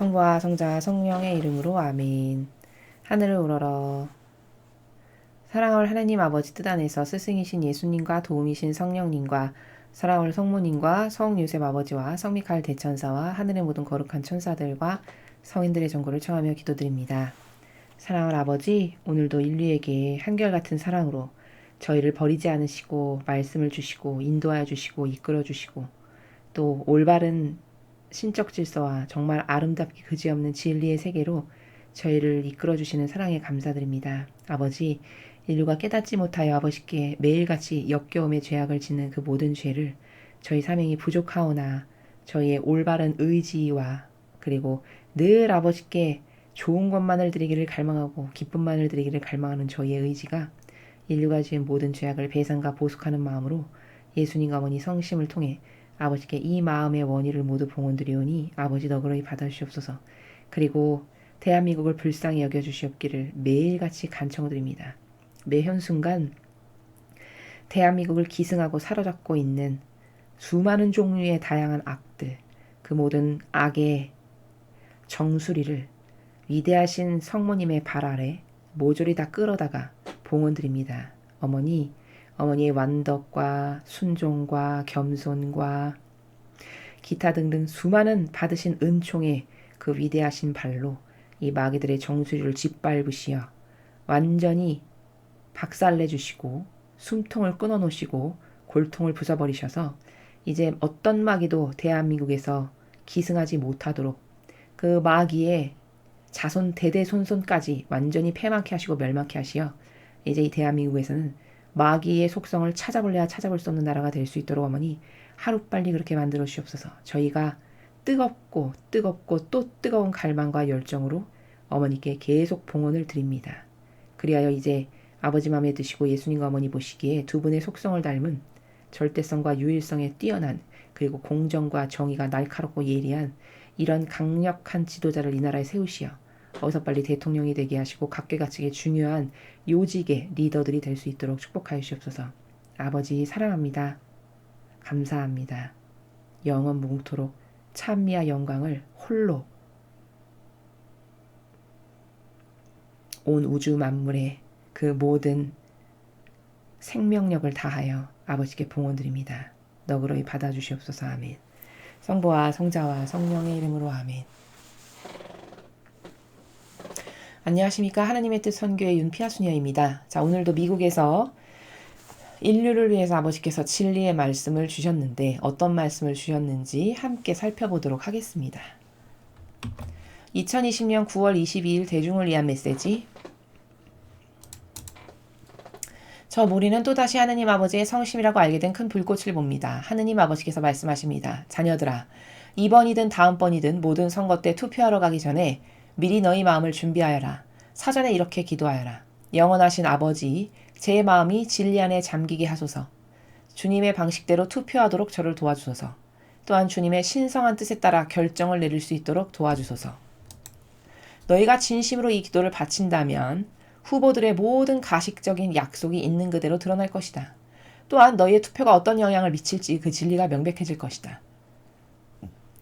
성부와 성자 성령의 이름으로 아멘. 하늘을 우러러 사랑할 하나님 아버지 뜻 안에서 스승이신 예수님과 도움이신 성령님과 사랑할 성모님과 성요셉 아버지와 성미카엘 대천사와 하늘의 모든 거룩한 천사들과 성인들의 전고를 청하며 기도드립니다. 사랑할 아버지, 오늘도 인류에게 한결같은 사랑으로 저희를 버리지 않으시고 말씀을 주시고 인도하여 주시고 이끌어 주시고 또 올바른 신적 질서와 정말 아름답게 그지없는 진리의 세계로 저희를 이끌어 주시는 사랑에 감사드립니다. 아버지, 인류가 깨닫지 못하여 아버지께 매일같이 역겨움의 죄악을 짓는 그 모든 죄를 저희 사명이 부족하오나 저희의 올바른 의지와 그리고 늘 아버지께 좋은 것만을 드리기를 갈망하고 기쁨만을 드리기를 갈망하는 저희의 의지가 인류가 지은 모든 죄악을 배상과 보속하는 마음으로 예수님과 어머니 성심을 통해 아버지께 이 마음의 원의를 모두 봉헌드리오니 아버지 너그러이 받아주시옵소서. 그리고 대한민국을 불쌍히 여겨주시옵기를 매일같이 간청드립니다. 매 현순간 대한민국을 기승하고 사로잡고 있는 수많은 종류의 다양한 악들, 그 모든 악의 정수리를 위대하신 성모님의 발 아래 모조리 다 끌어다가 봉헌드립니다. 어머니의 완덕과 순종과 겸손과 기타 등등 수많은 받으신 은총의 그 위대하신 발로 이 마귀들의 정수리를 짓밟으시어 완전히 박살내주시고 숨통을 끊어놓으시고 골통을 부숴버리셔서 이제 어떤 마귀도 대한민국에서 기승하지 못하도록 그 마귀의 자손 대대손손까지 완전히 패망케 하시고 멸망케 하시어 이제 이 대한민국에서는 마귀의 속성을 찾아볼래야 찾아볼 수 없는 나라가 될 수 있도록 어머니 하루빨리 그렇게 만들어 주시옵소서. 저희가 뜨겁고 또 뜨거운 갈망과 열정으로 어머니께 계속 봉헌을 드립니다. 그리하여 이제 아버지 맘에 드시고 예수님과 어머니 보시기에 두 분의 속성을 닮은 절대성과 유일성에 뛰어난 그리고 공정과 정의가 날카롭고 예리한 이런 강력한 지도자를 이 나라에 세우시어 어서 빨리 대통령이 되게 하시고 각계각층의 중요한 요직의 리더들이 될 수 있도록 축복하여 주시옵소서. 아버지 사랑합니다. 감사합니다. 영원 무궁토록 찬미와 영광을 홀로 온 우주 만물에 그 모든 생명력을 다하여 아버지께 봉헌드립니다. 너그러이 받아주시옵소서. 아멘. 성부와 성자와 성령의 이름으로 아멘. 안녕하십니까. 하나님의 뜻 선교의 윤피아수녀입니다. 자, 오늘도 미국에서 인류를 위해서 아버지께서 진리의 말씀을 주셨는데 어떤 말씀을 주셨는지 함께 살펴보도록 하겠습니다. 2020년 9월 22일 대중을 위한 메시지. 저 모리는 또다시 하느님 아버지의 성심이라고 알게 된 큰 불꽃을 봅니다. 하느님 아버지께서 말씀하십니다. 자녀들아, 이번이든 다음번이든 모든 선거 때 투표하러 가기 전에 미리 너희 마음을 준비하여라. 사전에 이렇게 기도하여라. 영원하신 아버지, 제 마음이 진리 안에 잠기게 하소서. 주님의 방식대로 투표하도록 저를 도와주소서. 또한 주님의 신성한 뜻에 따라 결정을 내릴 수 있도록 도와주소서. 너희가 진심으로 이 기도를 바친다면 후보들의 모든 가식적인 약속이 있는 그대로 드러날 것이다. 또한 너희의 투표가 어떤 영향을 미칠지 그 진리가 명백해질 것이다.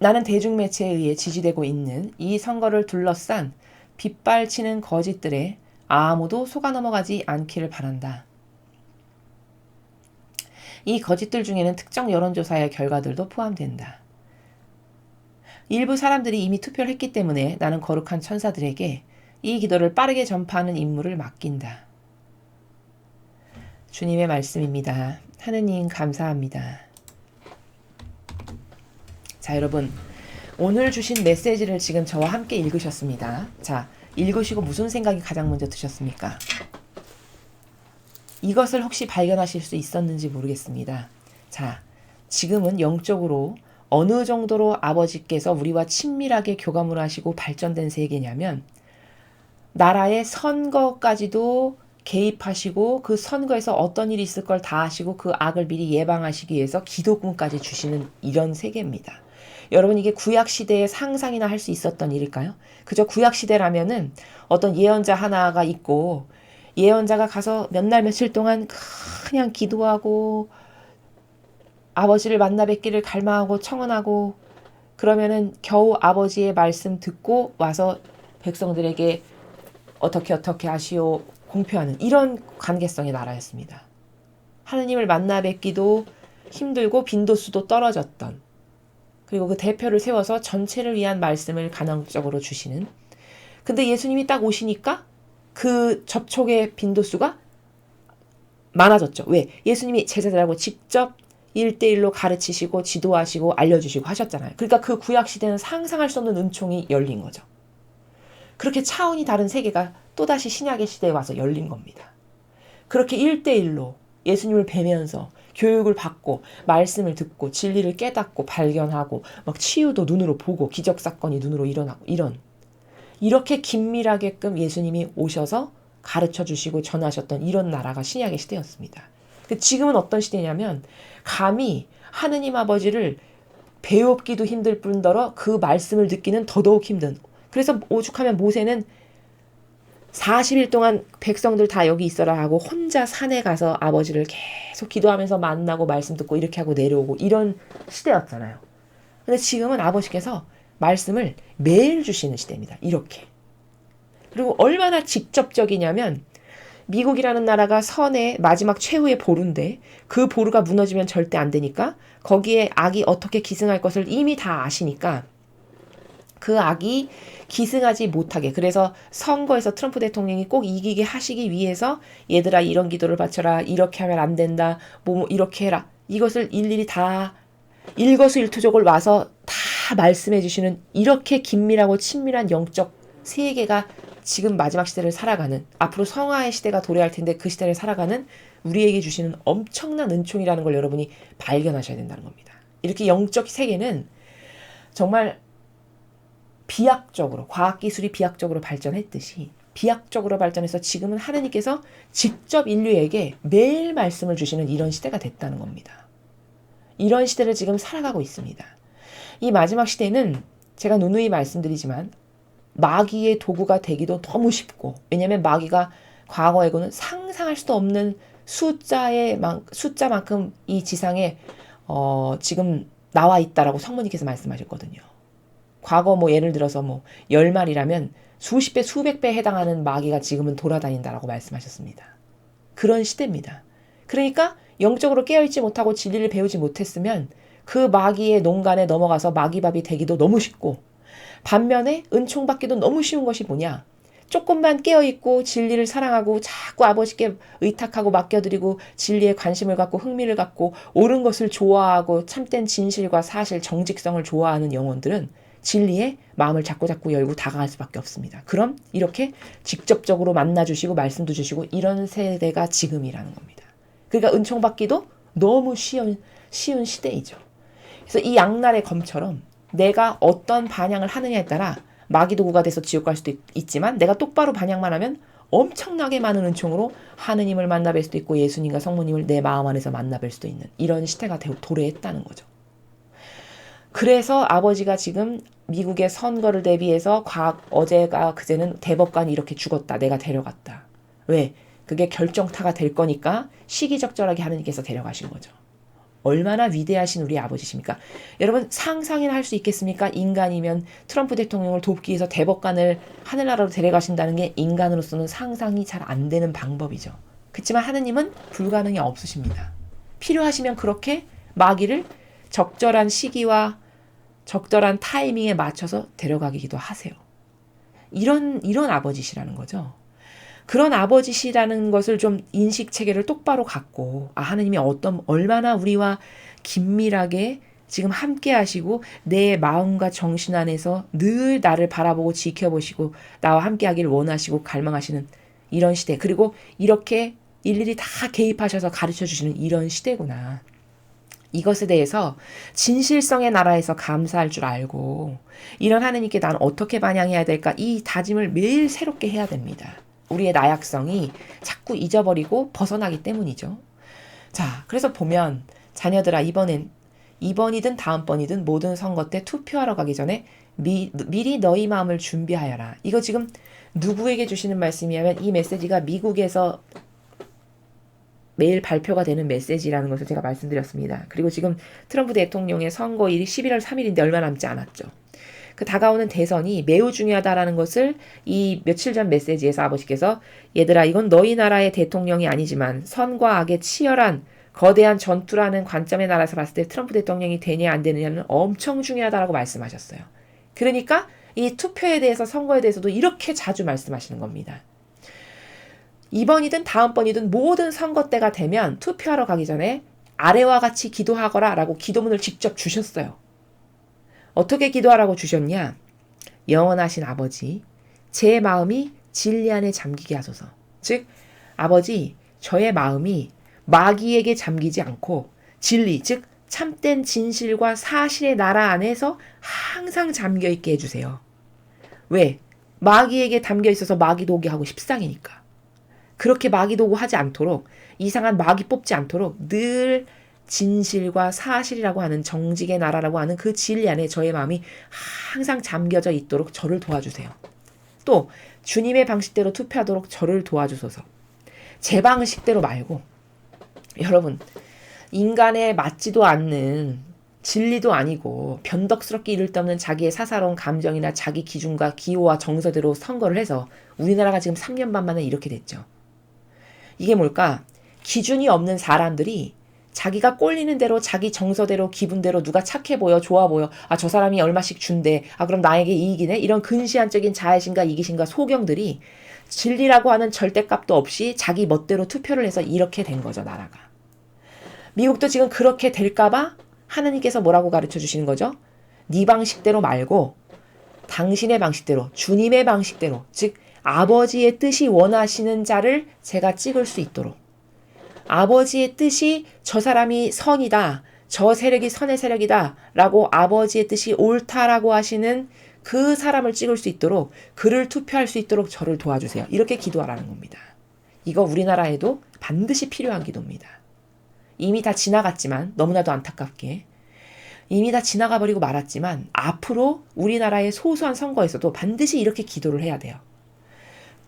나는 대중매체에 의해 지지되고 있는 이 선거를 둘러싼 빗발치는 거짓들에 아무도 속아 넘어가지 않기를 바란다. 이 거짓들 중에는 특정 여론조사의 결과들도 포함된다. 일부 사람들이 이미 투표를 했기 때문에 나는 거룩한 천사들에게 이 기도를 빠르게 전파하는 임무를 맡긴다. 주님의 말씀입니다. 하느님 감사합니다. 자, 여러분, 오늘 주신 메시지를 지금 저와 함께 읽으셨습니다. 자, 읽으시고 무슨 생각이 가장 먼저 드셨습니까? 이것을 혹시 발견하실 수 있었는지 모르겠습니다. 자, 지금은 영적으로 어느 정도로 아버지께서 우리와 친밀하게 교감을 하시고 발전된 세계냐면 나라의 선거까지도 개입하시고 그 선거에서 어떤 일이 있을 걸 다 아시고 그 악을 미리 예방하시기 위해서 기도꾼까지 주시는 이런 세계입니다. 여러분, 이게 구약시대에 상상이나 할 수 있었던 일일까요? 그저 구약시대라면은 어떤 예언자 하나가 있고 예언자가 가서 몇 날 며칠 동안 그냥 기도하고 아버지를 만나 뵙기를 갈망하고 청언하고 그러면은 겨우 아버지의 말씀 듣고 와서 백성들에게 어떻게 하시오 공표하는 이런 관계성의 나라였습니다. 하느님을 만나 뵙기도 힘들고 빈도수도 떨어졌던, 그리고 그 대표를 세워서 전체를 위한 말씀을 간헐적으로 주시는. 근데 예수님이 딱 오시니까 그 접촉의 빈도수가 많아졌죠. 왜? 예수님이 제자들하고 직접 1대1로 가르치시고 지도하시고 알려주시고 하셨잖아요. 그러니까 그 구약시대는 상상할 수 없는 은총이 열린 거죠. 그렇게 차원이 다른 세계가 또다시 신약의 시대에 와서 열린 겁니다. 그렇게 1대1로 예수님을 뵈면서 교육을 받고 말씀을 듣고 진리를 깨닫고 발견하고 막 치유도 눈으로 보고 기적사건이 눈으로 일어나고 이렇게 긴밀하게끔 예수님이 오셔서 가르쳐주시고 전하셨던 이런 나라가 신약의 시대였습니다. 지금은 어떤 시대냐면 감히 하느님 아버지를 배웁기도 힘들 뿐더러 그 말씀을 듣기는 더더욱 힘든. 그래서 오죽하면 모세는 40일 동안 백성들 다 여기 있어라 하고 혼자 산에 가서 아버지를 계속 기도하면서 만나고 말씀 듣고 이렇게 하고 내려오고 이런 시대였잖아요. 근데 지금은 아버지께서 말씀을 매일 주시는 시대입니다. 이렇게. 그리고 얼마나 직접적이냐면 미국이라는 나라가 선의 마지막 최후의 보루인데 그 보루가 무너지면 절대 안 되니까 거기에 악이 어떻게 기승할 것을 이미 다 아시니까 그 악이 기승하지 못하게, 그래서 선거에서 트럼프 대통령이 꼭 이기게 하시기 위해서 얘들아 이런 기도를 바쳐라, 이렇게 하면 안 된다, 뭐 이렇게 해라, 이것을 일일이 다 일거수일투족을 와서 다 말씀해 주시는 이렇게 긴밀하고 친밀한 영적 세계가 지금 마지막 시대를 살아가는, 앞으로 성화의 시대가 도래할 텐데 그 시대를 살아가는 우리에게 주시는 엄청난 은총이라는 걸 여러분이 발견하셔야 된다는 겁니다. 이렇게 영적 세계는 정말 비약적으로, 과학기술이 비약적으로 발전했듯이 비약적으로 발전해서 지금은 하느님께서 직접 인류에게 매일 말씀을 주시는 이런 시대가 됐다는 겁니다. 이런 시대를 지금 살아가고 있습니다. 이 마지막 시대는 제가 누누이 말씀드리지만 마귀의 도구가 되기도 너무 쉽고, 왜냐하면 마귀가 과거에는 상상할 수도 없는 숫자만큼 이 지상에 지금 나와 있다라고 성모님께서 말씀하셨거든요. 과거 예를 들어서 10마리라면 수십 배, 수백 배에 해당하는 마귀가 지금은 돌아다닌다라고 말씀하셨습니다. 그런 시대입니다. 그러니까 영적으로 깨어있지 못하고 진리를 배우지 못했으면 그 마귀의 농간에 넘어가서 마귀밥이 되기도 너무 쉽고, 반면에 은총받기도 너무 쉬운 것이 뭐냐? 조금만 깨어있고 진리를 사랑하고 자꾸 아버지께 의탁하고 맡겨드리고 진리에 관심을 갖고 흥미를 갖고 옳은 것을 좋아하고 참된 진실과 사실, 정직성을 좋아하는 영혼들은 진리에 마음을 자꾸 열고 다가갈 수밖에 없습니다. 그럼 이렇게 직접적으로 만나주시고 말씀도 주시고 이런 세대가 지금이라는 겁니다. 그러니까 은총받기도 너무 쉬운 시대이죠. 그래서 이 양날의 검처럼 내가 어떤 반향을 하느냐에 따라 마귀 도구가 돼서 지옥 갈 수도 있지만, 내가 똑바로 반향만 하면 엄청나게 많은 은총으로 하느님을 만나뵐 수도 있고 예수님과 성모님을 내 마음 안에서 만나뵐 수도 있는 이런 시대가 도래했다는 거죠. 그래서 아버지가 지금 미국의 선거를 대비해서 어제가 그제는 대법관이 이렇게 죽었다, 내가 데려갔다. 왜? 그게 결정타가 될 거니까 시기적절하게 하느님께서 데려가신 거죠. 얼마나 위대하신 우리 아버지십니까? 여러분 상상이나 할 수 있겠습니까? 인간이면 트럼프 대통령을 돕기 위해서 대법관을 하늘나라로 데려가신다는 게 인간으로서는 상상이 잘 안 되는 방법이죠. 그렇지만 하느님은 불가능이 없으십니다. 필요하시면 그렇게 마귀를 적절한 시기와 적절한 타이밍에 맞춰서 데려가기도 하세요. 이런 아버지시라는 거죠. 그런 아버지시라는 것을 좀 인식 체계를 똑바로 갖고, 하느님이 얼마나 우리와 긴밀하게 지금 함께 하시고 내 마음과 정신 안에서 늘 나를 바라보고 지켜보시고 나와 함께 하기를 원하시고 갈망하시는 이런 시대, 그리고 이렇게 일일이 다 개입하셔서 가르쳐 주시는 이런 시대구나. 이것에 대해서 진실성의 나라에서 감사할 줄 알고, 이런 하느님께 난 어떻게 반향해야 될까, 이 다짐을 매일 새롭게 해야 됩니다. 우리의 나약성이 자꾸 잊어버리고 벗어나기 때문이죠. 자, 그래서 보면 자녀들아, 이번이든 다음번이든 모든 선거 때 투표하러 가기 전에 미리 너희 마음을 준비하여라. 이거 지금 누구에게 주시는 말씀이냐면 이 메시지가 미국에서 매일 발표가 되는 메시지라는 것을 제가 말씀드렸습니다. 그리고 지금 트럼프 대통령의 선거일이 11월 3일인데 얼마 남지 않았죠. 그 다가오는 대선이 매우 중요하다라는 것을 이 며칠 전 메시지에서 아버지께서 얘들아 이건 너희 나라의 대통령이 아니지만 선과 악의 치열한 거대한 전투라는 관점의 나라에서 봤을 때 트럼프 대통령이 되냐 안 되느냐는 엄청 중요하다라고 말씀하셨어요. 그러니까 이 투표에 대해서 선거에 대해서도 이렇게 자주 말씀하시는 겁니다. 이번이든 다음번이든 모든 선거 때가 되면 투표하러 가기 전에 아래와 같이 기도하거라 라고 기도문을 직접 주셨어요. 어떻게 기도하라고 주셨냐? 영원하신 아버지, 제 마음이 진리 안에 잠기게 하소서. 즉, 아버지, 저의 마음이 마귀에게 잠기지 않고 진리, 즉 참된 진실과 사실의 나라 안에서 항상 잠겨있게 해주세요. 왜? 마귀에게 담겨있어서 마귀 도기 하고 십상이니까. 그렇게 마귀 도구 하지 않도록, 이상한 마귀 뽑지 않도록 늘 진실과 사실이라고 하는 정직의 나라라고 하는 그 진리 안에 저의 마음이 항상 잠겨져 있도록 저를 도와주세요. 또 주님의 방식대로 투표하도록 저를 도와주소서. 제 방식대로 말고 여러분 인간에 맞지도 않는 진리도 아니고 변덕스럽게 이를 데 없는 자기의 사사로운 감정이나 자기 기준과 기호와 정서대로 선거를 해서 우리나라가 지금 3년 반 만에 이렇게 됐죠. 이게 뭘까? 기준이 없는 사람들이 자기가 꼴리는 대로 자기 정서대로 기분대로 누가 착해 보여 좋아 보여 아 저 사람이 얼마씩 준대 아 그럼 나에게 이익이네 이런 근시안적인 자애심과 이기심과 소경들이 진리라고 하는 절대값도 없이 자기 멋대로 투표를 해서 이렇게 된 거죠. 나라가. 미국도 지금 그렇게 될까봐 하나님께서 뭐라고 가르쳐 주시는 거죠? 네 방식대로 말고 당신의 방식대로 주님의 방식대로 즉 아버지의 뜻이 원하시는 자를 제가 찍을 수 있도록 아버지의 뜻이 저 사람이 선이다. 저 세력이 선의 세력이다. 라고 아버지의 뜻이 옳다라고 하시는 그 사람을 찍을 수 있도록 그를 투표할 수 있도록 저를 도와주세요. 이렇게 기도하라는 겁니다. 이거 우리나라에도 반드시 필요한 기도입니다. 이미 다 지나갔지만 너무나도 안타깝게 이미 다 지나가 버리고 말았지만 앞으로 우리나라의 소소한 선거에서도 반드시 이렇게 기도를 해야 돼요.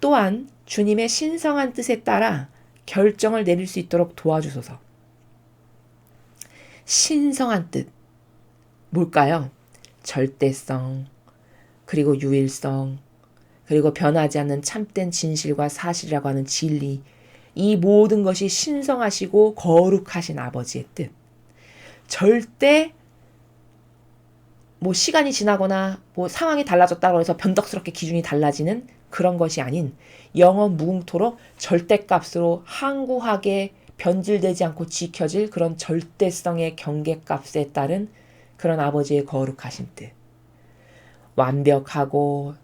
또한 주님의 신성한 뜻에 따라 결정을 내릴 수 있도록 도와주소서. 신성한 뜻. 뭘까요? 절대성, 그리고 유일성, 그리고 변하지 않는 참된 진실과 사실이라고 하는 진리. 이 모든 것이 신성하시고 거룩하신 아버지의 뜻. 절대 시간이 지나거나 상황이 달라졌다고 해서 변덕스럽게 기준이 달라지는 그런 것이 아닌 영원 무궁토록 절대값으로 항구하게 변질되지 않고 지켜질 그런 절대성의 경계값에 따른 그런 아버지의 거룩하신 뜻. 완벽하고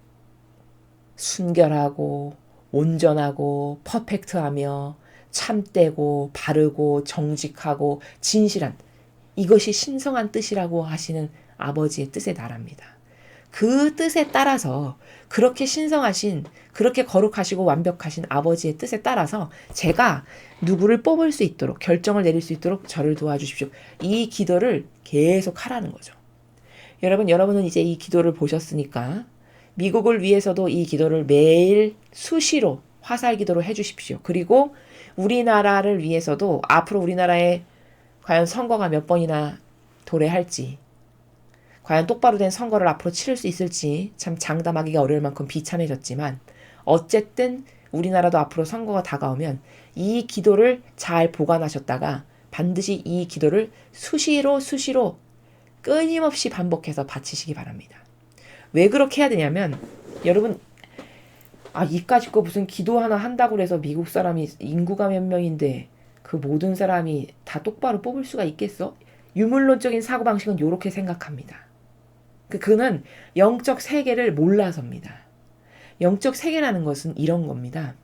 순결하고 온전하고 퍼펙트하며 참되고 바르고 정직하고 진실한 이것이 신성한 뜻이라고 하시는 아버지의 뜻의 나라입니다. 그 뜻에 따라서 그렇게 신성하신 그렇게 거룩하시고 완벽하신 아버지의 뜻에 따라서 제가 누구를 뽑을 수 있도록 결정을 내릴 수 있도록 저를 도와주십시오. 이 기도를 계속 하라는 거죠. 여러분은 이제 이 기도를 보셨으니까 미국을 위해서도 이 기도를 매일 수시로 화살 기도로 해주십시오. 그리고 우리나라를 위해서도 앞으로 우리나라에 과연 선거가 몇 번이나 도래할지 과연 똑바로 된 선거를 앞으로 치를 수 있을지 참 장담하기가 어려울 만큼 비참해졌지만 어쨌든 우리나라도 앞으로 선거가 다가오면 이 기도를 잘 보관하셨다가 반드시 이 기도를 수시로 끊임없이 반복해서 바치시기 바랍니다. 왜 그렇게 해야 되냐면 여러분 이까짓 거 무슨 기도 하나 한다고 해서 미국 사람이 인구가 몇 명인데 그 모든 사람이 다 똑바로 뽑을 수가 있겠어? 유물론적인 사고방식은 이렇게 생각합니다. 그는 영적 세계를 몰라서입니다. 영적 세계라는 것은 이런 겁니다.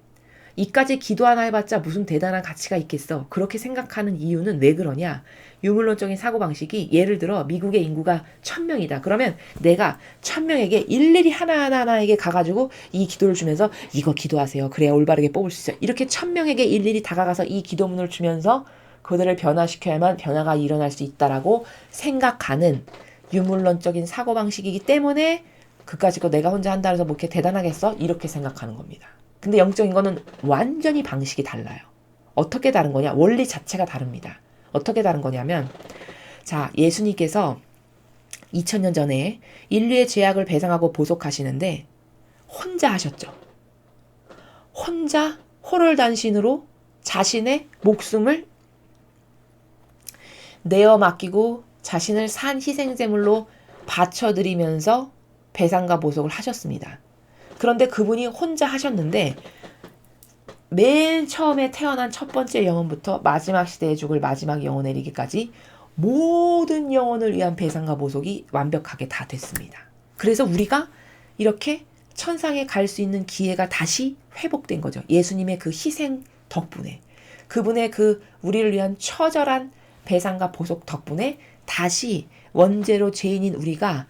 이까지 기도 하나 해봤자 무슨 대단한 가치가 있겠어. 그렇게 생각하는 이유는 왜 그러냐. 유물론적인 사고방식이 예를 들어 미국의 인구가 1000명이다. 그러면 내가 1000명에게 일일이 하나하나에게 가가지고 이 기도를 주면서 이거 기도하세요. 그래야 올바르게 뽑을 수 있어요. 이렇게 1000명에게 일일이 다가가서 이 기도문을 주면서 그들을 변화시켜야만 변화가 일어날 수 있다라고 생각하는 유물론적인 사고방식이기 때문에 그까짓 거 내가 혼자 한다 해서 이렇게 대단하겠어? 이렇게 생각하는 겁니다. 근데 영적인 거는 완전히 방식이 달라요. 어떻게 다른 거냐? 원리 자체가 다릅니다. 어떻게 다른 거냐면, 자, 예수님께서 2000년 전에 인류의 죄악을 배상하고 보속하시는데 혼자 하셨죠. 혼자 호롤단신으로 자신의 목숨을 내어 맡기고 자신을 산 희생제물로 바쳐드리면서 배상과 보속을 하셨습니다. 그런데 그분이 혼자 하셨는데 맨 처음에 태어난 첫 번째 영혼부터 마지막 시대에 죽을 마지막 영혼에 이르기까지 모든 영혼을 위한 배상과 보속이 완벽하게 다 됐습니다. 그래서 우리가 이렇게 천상에 갈 수 있는 기회가 다시 회복된 거죠. 예수님의 그 희생 덕분에, 그분의 그 우리를 위한 처절한 배상과 보속 덕분에 다시 원죄로 죄인인 우리가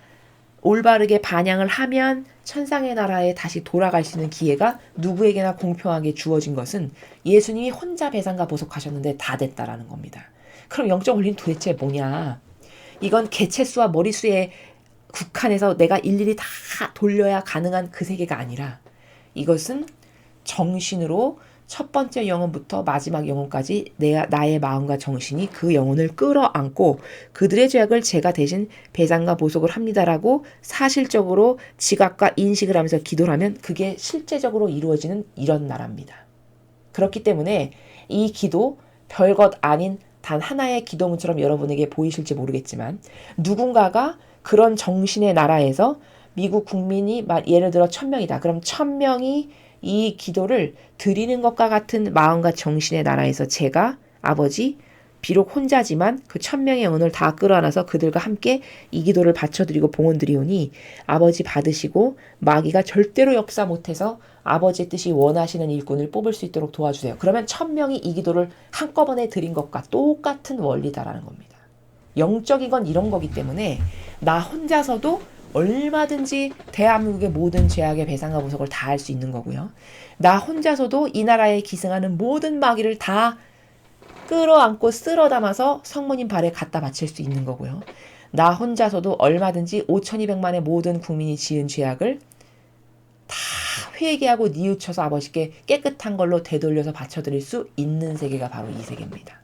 올바르게 반향을 하면 천상의 나라에 다시 돌아갈 수 있는 기회가 누구에게나 공평하게 주어진 것은 예수님이 혼자 배상과 보속하셨는데 다 됐다라는 겁니다. 그럼 영적 원리는 도대체 뭐냐? 이건 개체수와 머리수에 국한해서 내가 일일이 다 돌려야 가능한 그 세계가 아니라 이것은 정신으로 첫 번째 영혼부터 마지막 영혼까지 나의 마음과 정신이 그 영혼을 끌어안고 그들의 죄악을 제가 대신 배상과 보속을 합니다라고 사실적으로 지각과 인식을 하면서 기도를 하면 그게 실제적으로 이루어지는 이런 나라입니다. 그렇기 때문에 이 기도 별것 아닌 단 하나의 기도문처럼 여러분에게 보이실지 모르겠지만 누군가가 그런 정신의 나라에서 미국 국민이 예를 들어 1000명이다. 그럼 1000명이 이 기도를 드리는 것과 같은 마음과 정신의 나라에서 제가 아버지 비록 혼자지만 그 1000명의 영혼을 다 끌어안아서 그들과 함께 이 기도를 바쳐드리고 봉헌드리오니 아버지 받으시고 마귀가 절대로 역사 못해서 아버지의 뜻이 원하시는 일꾼을 뽑을 수 있도록 도와주세요. 그러면 1000명이 이 기도를 한꺼번에 드린 것과 똑같은 원리다라는 겁니다. 영적인 건 이런 거기 때문에 나 혼자서도 얼마든지 대한민국의 모든 죄악의 배상과 보속을 다 할 수 있는 거고요. 나 혼자서도 이 나라에 기승하는 모든 마귀를 다 끌어안고 쓸어 담아서 성모님 발에 갖다 바칠 수 있는 거고요. 나 혼자서도 얼마든지 5200만의 모든 국민이 지은 죄악을 다 회개하고 뉘우쳐서 아버지께 깨끗한 걸로 되돌려서 바쳐드릴 수 있는 세계가 바로 이 세계입니다.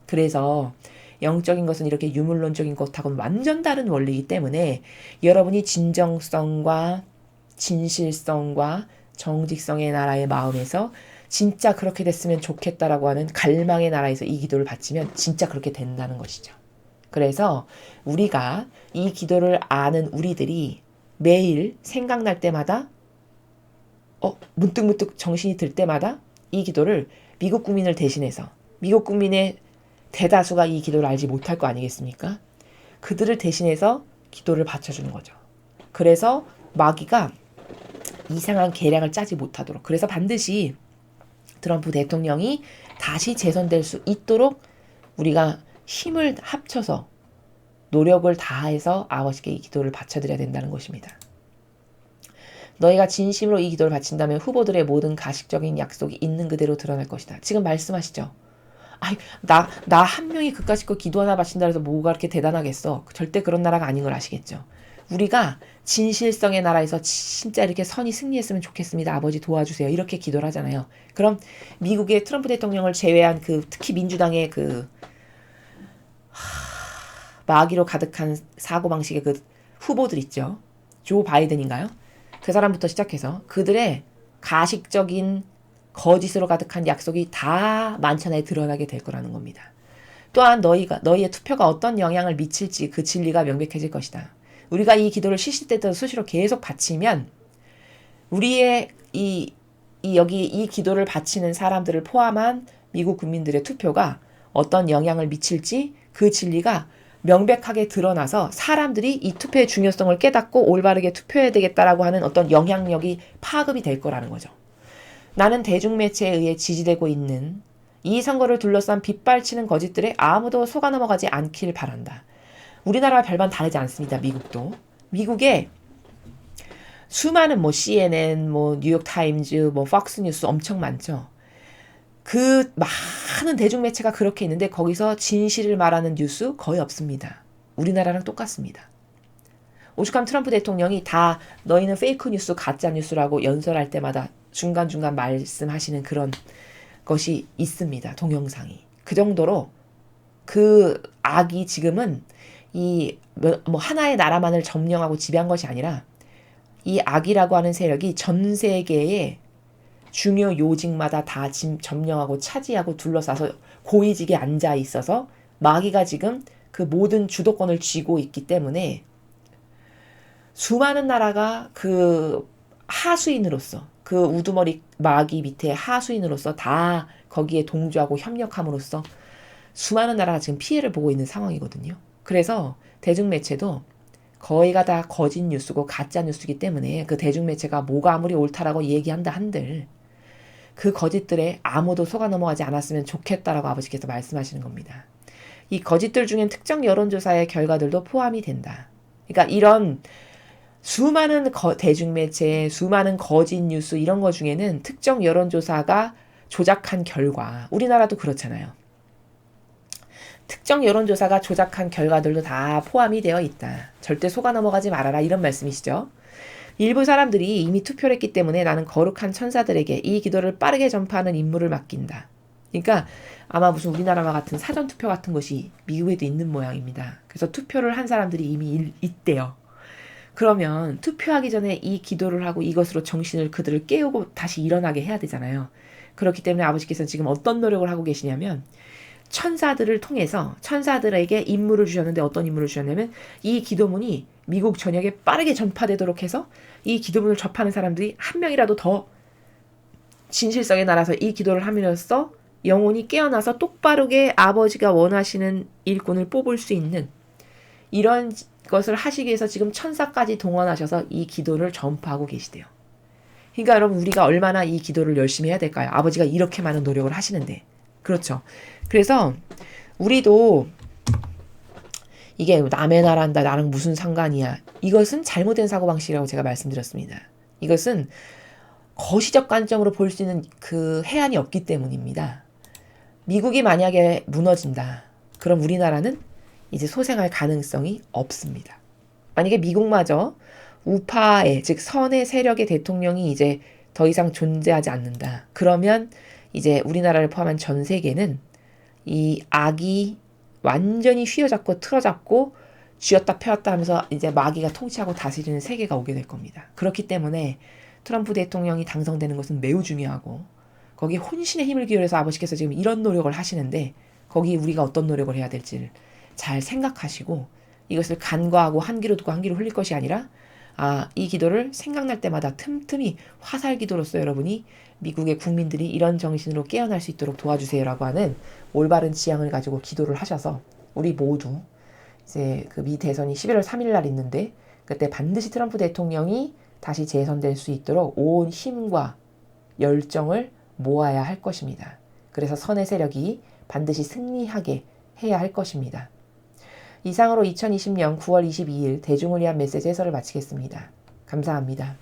그래서 영적인 것은 이렇게 유물론적인 것하고는 완전 다른 원리이기 때문에 여러분이 진정성과 진실성과 정직성의 나라의 마음에서 진짜 그렇게 됐으면 좋겠다라고 하는 갈망의 나라에서 이 기도를 바치면 진짜 그렇게 된다는 것이죠. 그래서 우리가 이 기도를 아는 우리들이 매일 생각날 때마다 문득문득 정신이 들 때마다 이 기도를 미국 국민을 대신해서 미국 국민의 대다수가 이 기도를 알지 못할 거 아니겠습니까? 그들을 대신해서 기도를 바쳐주는 거죠. 그래서 마귀가 이상한 계략을 짜지 못하도록, 그래서 반드시 트럼프 대통령이 다시 재선될 수 있도록 우리가 힘을 합쳐서 노력을 다해서 아버지께 이 기도를 바쳐드려야 된다는 것입니다. 너희가 진심으로 이 기도를 바친다면 후보들의 모든 가식적인 약속이 있는 그대로 드러날 것이다. 지금 말씀하시죠. 나 한 명이 그까짓 거 기도 하나 바친다 해서 뭐가 그렇게 대단하겠어. 절대 그런 나라가 아닌 걸 아시겠죠. 우리가 진실성의 나라에서 진짜 이렇게 선이 승리했으면 좋겠습니다. 아버지 도와주세요. 이렇게 기도를 하잖아요. 그럼 미국의 트럼프 대통령을 제외한 특히 민주당의 마귀로 가득한 사고방식의 후보들 있죠. 조 바이든인가요? 그 사람부터 시작해서 그들의 가식적인 거짓으로 가득한 약속이 다 만천하에 드러나게 될 거라는 겁니다. 또한 너희의 투표가 어떤 영향을 미칠지 그 진리가 명백해질 것이다. 우리가 이 기도를 시시때때로 수시로 계속 바치면 우리의 여기 이 기도를 바치는 사람들을 포함한 미국 국민들의 투표가 어떤 영향을 미칠지 그 진리가 명백하게 드러나서 사람들이 이 투표의 중요성을 깨닫고 올바르게 투표해야 되겠다라고 하는 어떤 영향력이 파급이 될 거라는 거죠. 나는 대중매체에 의해 지지되고 있는 이 선거를 둘러싼 빗발치는 거짓들에 아무도 속아 넘어가지 않길 바란다. 우리나라와 별반 다르지 않습니다. 미국도. 미국에 수많은 CNN, 뉴욕타임즈, 폭스뉴스 엄청 많죠. 그 많은 대중매체가 그렇게 있는데 거기서 진실을 말하는 뉴스 거의 없습니다. 우리나라랑 똑같습니다. 오죽하면 트럼프 대통령이 다 너희는 페이크 뉴스, 가짜 뉴스라고 연설할 때마다 중간중간 말씀하시는 그런 것이 있습니다. 동영상이. 그 정도로 그 악이 지금은 이 뭐 하나의 나라만을 점령하고 지배한 것이 아니라 이 악이라고 하는 세력이 전 세계의 중요 요직마다 다 점령하고 차지하고 둘러싸서 고위직에 앉아 있어서 마귀가 지금 그 모든 주도권을 쥐고 있기 때문에 수많은 나라가 그 하수인으로서 그 우두머리 마귀 밑에 하수인으로서 다 거기에 동조하고 협력함으로써 수많은 나라가 지금 피해를 보고 있는 상황이거든요. 그래서 대중매체도 거의가 다 거짓 뉴스고 가짜 뉴스이기 때문에 그 대중매체가 뭐가 아무리 옳다라고 얘기한다 한들 그 거짓들에 아무도 속아 넘어가지 않았으면 좋겠다라고 아버지께서 말씀하시는 겁니다. 이 거짓들 중엔 특정 여론조사의 결과들도 포함이 된다. 그러니까 이런 수많은 대중매체, 수많은 거짓 뉴스 이런 거 중에는 특정 여론조사가 조작한 결과, 우리나라도 그렇잖아요. 특정 여론조사가 조작한 결과들도 다 포함이 되어 있다. 절대 속아 넘어가지 말아라 이런 말씀이시죠. 일부 사람들이 이미 투표를 했기 때문에 나는 거룩한 천사들에게 이 기도를 빠르게 전파하는 임무를 맡긴다. 그러니까 아마 무슨 우리나라와 같은 사전투표 같은 것이 미국에도 있는 모양입니다. 그래서 투표를 한 사람들이 이미 있대요. 그러면 투표하기 전에 이 기도를 하고 이것으로 정신을 그들을 깨우고 다시 일어나게 해야 되잖아요. 그렇기 때문에 아버지께서는 지금 어떤 노력을 하고 계시냐면 천사들을 통해서 천사들에게 임무를 주셨는데 어떤 임무를 주셨냐면 이 기도문이 미국 전역에 빠르게 전파되도록 해서 이 기도문을 접하는 사람들이 한 명이라도 더 진실성에 날아서 이 기도를 함으로써 영혼이 깨어나서 똑바르게 아버지가 원하시는 일꾼을 뽑을 수 있는 이런 것을 하시기 위해서 지금 천사까지 동원하셔서 이 기도를 전파하고 계시대요. 그러니까 여러분 우리가 얼마나 이 기도를 열심히 해야 될까요? 아버지가 이렇게 많은 노력을 하시는데. 그렇죠. 그래서 우리도 이게 남의 나라한다 나랑 무슨 상관이야. 이것은 잘못된 사고방식이라고 제가 말씀드렸습니다. 이것은 거시적 관점으로 볼 수 있는 그 해안이 없기 때문입니다. 미국이 만약에 무너진다. 그럼 우리나라는 이제 소생할 가능성이 없습니다. 만약에 미국마저 우파의 즉 선의 세력의 대통령이 이제 더 이상 존재하지 않는다. 그러면 이제 우리나라를 포함한 전 세계는 이 악이 완전히 휘어잡고 틀어잡고 쥐었다 펴었다 하면서 이제 마귀가 통치하고 다스리는 세계가 오게 될 겁니다. 그렇기 때문에 트럼프 대통령이 당선되는 것은 매우 중요하고 거기에 혼신의 힘을 기울여서 아버지께서 지금 이런 노력을 하시는데 거기 우리가 어떤 노력을 해야 될지를 잘 생각하시고 이것을 간과하고 한 귀로 듣고 한 귀로 흘릴 것이 아니라 이 기도를 생각날 때마다 틈틈이 화살 기도로서 여러분이 미국의 국민들이 이런 정신으로 깨어날 수 있도록 도와주세요라고 하는 올바른 지향을 가지고 기도를 하셔서 우리 모두 이제 그 미 대선이 11월 3일 날 있는데 그때 반드시 트럼프 대통령이 다시 재선될 수 있도록 온 힘과 열정을 모아야 할 것입니다. 그래서 선의 세력이 반드시 승리하게 해야 할 것입니다. 이상으로 2020년 9월 22일 대중을 위한 메시지 해설을 마치겠습니다. 감사합니다.